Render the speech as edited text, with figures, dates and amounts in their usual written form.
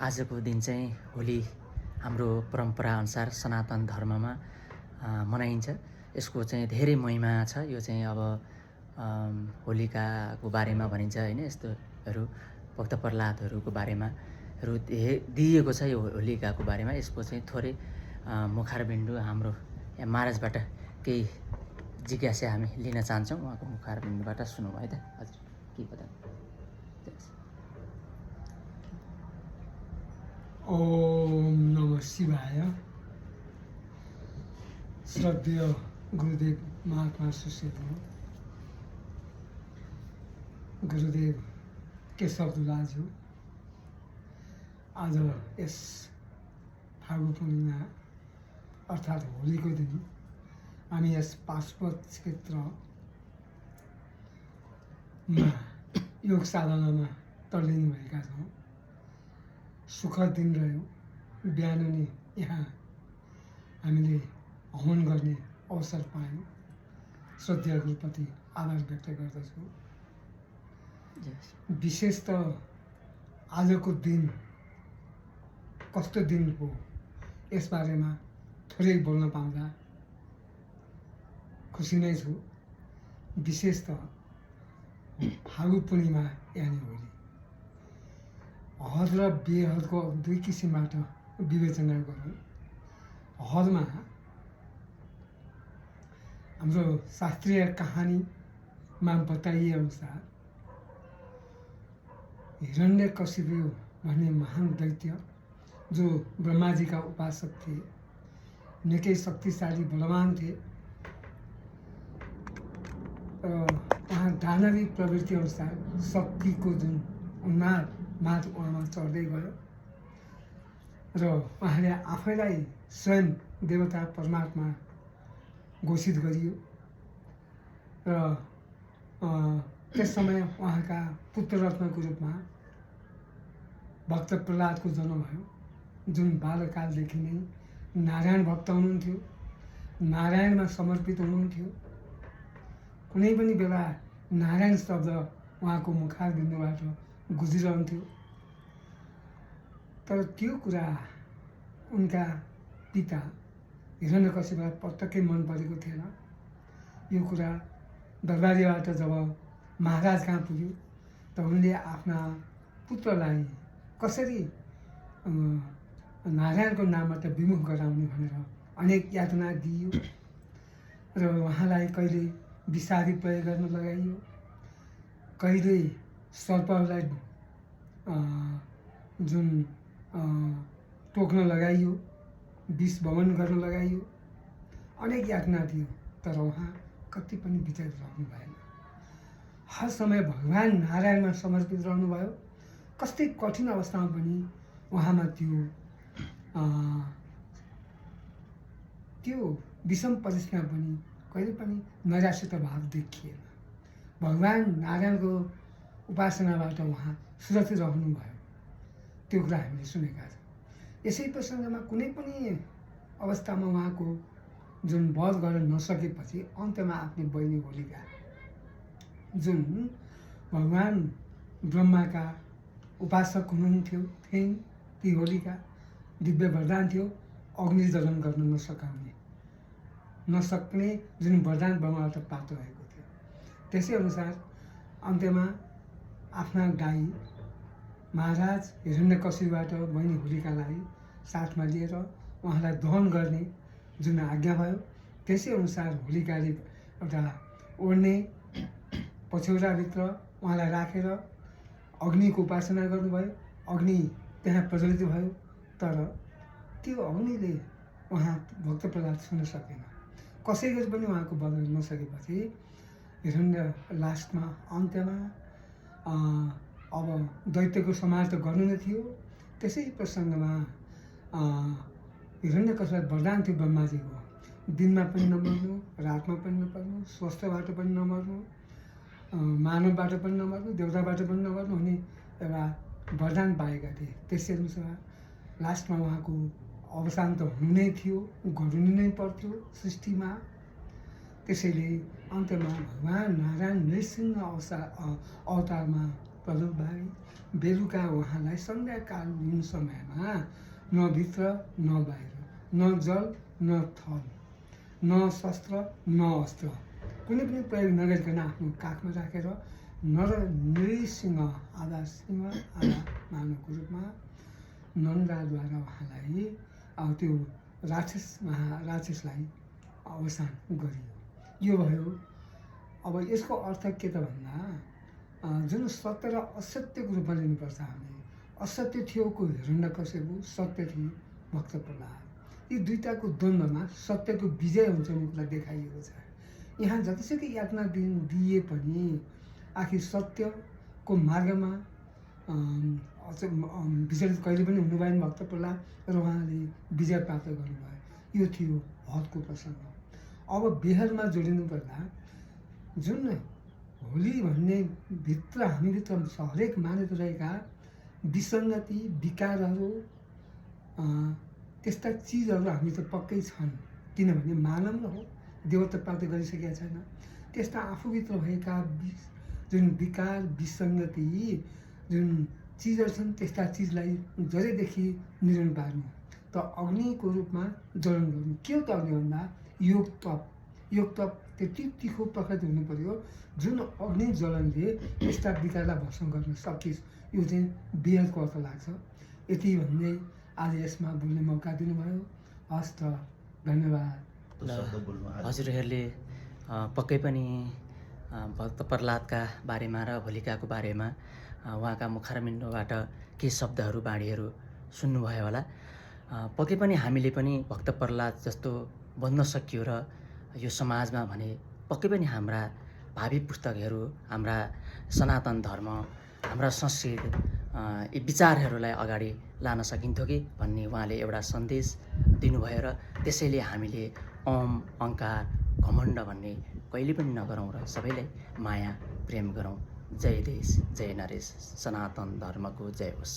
आजको दिन चाहिँ होली हाम्रो परम्पराअनुसार सनातन धर्ममा मनाइन्छ। यसको चाहिँ धेरै महिमा छ। यो चाहिँ अब होलिकाको बारेमा भनिन्छ होइन, यस्तोहरू भक्त प्रह्लादहरूको बारेमाहरू दिइएको छ। यो होलिकाको बारेमा यसको चाहिँ थोरै मुखारबिन्दु हाम्रो यहाँ महाराजबाट केही जिज्ञासा हामी लिन चाहन्छौँ। उहाँको मुखारबिन्दुबाट सुनौँ है त। हजुर के बताउनु? ओम नमः शिवाय। श्रद्धेय गुरुदेव महात्मा सुश्री गुरुदेव केशव दुलाज्यू, आज यस फागु पूर्णिमा अर्थात् होलीको दिन हामी यस पाशुपत क्षेत्रमा योग साधनामा तल्लिनु भएका छौँ। सुखद दिन रह्यो। बिहान नै यहाँ हामीले हवन गर्ने अवसर पायौँ। श्रद्धेय गुरुप्रति आभार व्यक्त गर्दछु। विशेष त आजको दिन कस्तो दिन हो यसबारेमा थोरै बोल्न पाउँदा खुसी नै छु। विशेष त फागु पूर्णिमा यानि होली। हद र बेहदको दुई किसिमबाट विवेचना गरौँ। हदमा हाम्रो शास्त्रीय कहानीमा बताइए अनुसार हिरण्यकशिपु भन्ने महान दैत्य जो ब्रह्माजीका उपासक थिए, निकै शक्तिशाली बलवान थिए र उहाँ दानवी प्रवृत्ति अनुसार शक्तिको जुन उन्माद उहाँमा चढ्दै गयो र उहाँले आफैलाई स्वयं देवता परमात्मा घोषित गरियो र त्यस समय उहाँका पुत्ररत्नको रूपमा भक्त प्रह्लादको जन्म भयो, जुन बालकालदेखि नै नारायण भक्त हुनुहुन्थ्यो, नारायणमा समर्पित हुनुहुन्थ्यो। कुनै पनि बेला नारायण शब्द उहाँको मुखारबिन्दुबाट गुजिरहन्थ्यो। तर त्यो कुरा उनका पिता हिरण्यकशिपुलाई पटक्कै मन परेको थिएन। यो कुरा दरबारीबाट जब महाराज कहाँ पुग्यो त उनले आफ्ना पुत्रलाई कसरी नारायणको नामबाट विमुख गराउने भनेर अनेक यातना दिइयो र उहाँलाई कहिले विषादी प्रयोग गर्न लगाइयो, कहिले सर्पलाई जुन टोक्न लगाइयो, विष भवन गर्न लगाइयो, अनेक यातना दियो। तर उहाँ कति पनि विचलित रहनु भएन। हर समय भगवान नारायणमा समर्पित रहनुभयो। कस्तै कठिन अवस्थामा पनि उहाँमा त्यो विषम परिस्थितिमा पनि कहिले पनि नैराश्यता भाव देखिएन। भगवान नारायणको उपासनाबाट उहाँ सुरक्षित रहनुभयो। त्यो कुरा हामीले सुनेका छौँ। यसै प्रसङ्गमा कुनै पनि अवस्थामा उहाँको जुन वध गर्न नसकेपछि अन्त्यमा आफ्नो बहिनी होलिका, जुन भगवान ब्रह्माका उपासक हुनुहुन्थ्यो थिइन्, ती होलिका दिव्य वरदान थियो अग्नि दहन गर्न नसक्ने जुन वरदान ब्रह्माबाट प्राप्त भएको थियो। त्यसै अनुसार अन्त्यमा आफ्ना दाइ महाराज हिरण्यकशिपुबाट बहिनी होलिकालाई साथमा लिएर उहाँलाई दहन गर्ने जुन आज्ञा भयो, त्यसै अनुसार होलिकाले एउटा ओढ्ने पछ्यौराभित्र उहाँलाई राखेर अग्निको उपासना गर्नुभयो। अग्नि त्यहाँ प्रज्वलित भयो, तर त्यो अग्निले उहाँ भक्त प्रह्लाद छुन सकेन। कसै गरी पनि उहाँको वध नसकेपछि हिरण्य लास्टमा अन्त्यमा अब दैत्यको संहार त गर्नु नै थियो। त्यसै प्रसङ्गमा हिरण्यकशिपुलाई वरदान थियो ब्रह्माजीको, दिनमा पनि नमर्नु, रातमा पनि नपर्नु, स्वस्थबाट पनि नमर्नु, मानवबाट पनि नमर्नु, देवताबाट पनि नमर्नु हुने एउटा वरदान पाएका थिए। त्यसै अनुसार लास्टमा उहाँको अवसान त हुनु नै थियो, गर्नु नै पर्थ्यो सृष्टिमा। त्यसैले अन्त्यमा भगवान नारायण नृसिंह अवतारमा प्रलोभबाई बेलुका उहाँलाई सन्ध्याकालीन समयमा न भित्र न बाहिर, न जल न थल, न शस्त्र न अस्त्र कुनै पनि प्रयोग नगरिकन आफ्नो काखमा राखेर नृसिंह आधा सिंह आधा मानवको रूपमा नन्दद्वारा उहाँलाई त्यो राक्षसलाई अवसान गरियो। यो भयो। अब यसको अर्थ के त भन्दा जुन सत्य र असत्यको रूपमा लिनुपर्छ हामीले। असत्य थियो को हिरण्यकश्यपु, सत्य थियो भक्त प्रह्लाद। यी दुईटाको द्वन्द्वमा सत्यको विजय हुन्छ भन्ने कुरा देखाइएको छ। यहाँ जतिसुकै यातना दिए पनि आखिर सत्यको मार्गमा विचलित कहिले पनि हुनु भएन भक्त प्रह्लाद र उहाँले विजय प्राप्त गर्नुभयो। यो थियो हदको प्रसङ्ग। अब बेहरमा जोडिनु पर्दा जुन होली भन्ने भित्र हामीभित्र हरेक मानिस रहेका विसङ्गति विकारहरू त्यस्ता चिजहरू हामी त पक्कै छन्, किनभने मानव हो, देवता प्राप्त गरिसकेका छैन। त्यस्ता आफूभित्र भएका जुन विकार विसङ्गति जुन चिजहरू छन् त्यस्ता चिजलाई जरेदेखि निधन पार्नु त अग्निको रूपमा जलन गर्नु। के हो त अग्नि भन्दा योग तप। योग तप त्यति तिखो प्रकृति हुनु पर्यो जुन अग्नि जलनले यस्ता विकारलाई भस्म गर्न सकियोस्। यो चाहिँ बेहदको अर्थ लाग्छ। यति भन्दै आज यसमा बोल्ने मौका दिनुभयो। हस् त, धन्यवाद। हजुरहरूले पक्कै पनि भक्त प्रह्लादका बारेमा र होलिकाको बारेमा उहाँका मुखारबिन्दबाट केही शब्दहरू बाणीहरू सुन्नुभयो होला। पक्कै पनि हामीले पनि भक्त प्रह्लाद जस्तो बन्न सकियो र यो समाजमा भने पक्कै पनि हाम्रा भावी पुस्तकहरू, हाम्रा सनातन धर्म, हाम्रा संस्कृति यी विचारहरूलाई अगाडि लान सकिन्थ्यो कि भन्ने उहाँले एउटा सन्देश दिनुभयो र त्यसैले हामीले ओम अहङ्कार घमण्ड भन्ने कहिले पनि नगरौँ र सबैलाई माया प्रेम गरौँ। जय देश, जय नरेश, सनातन धर्मको जय होस्।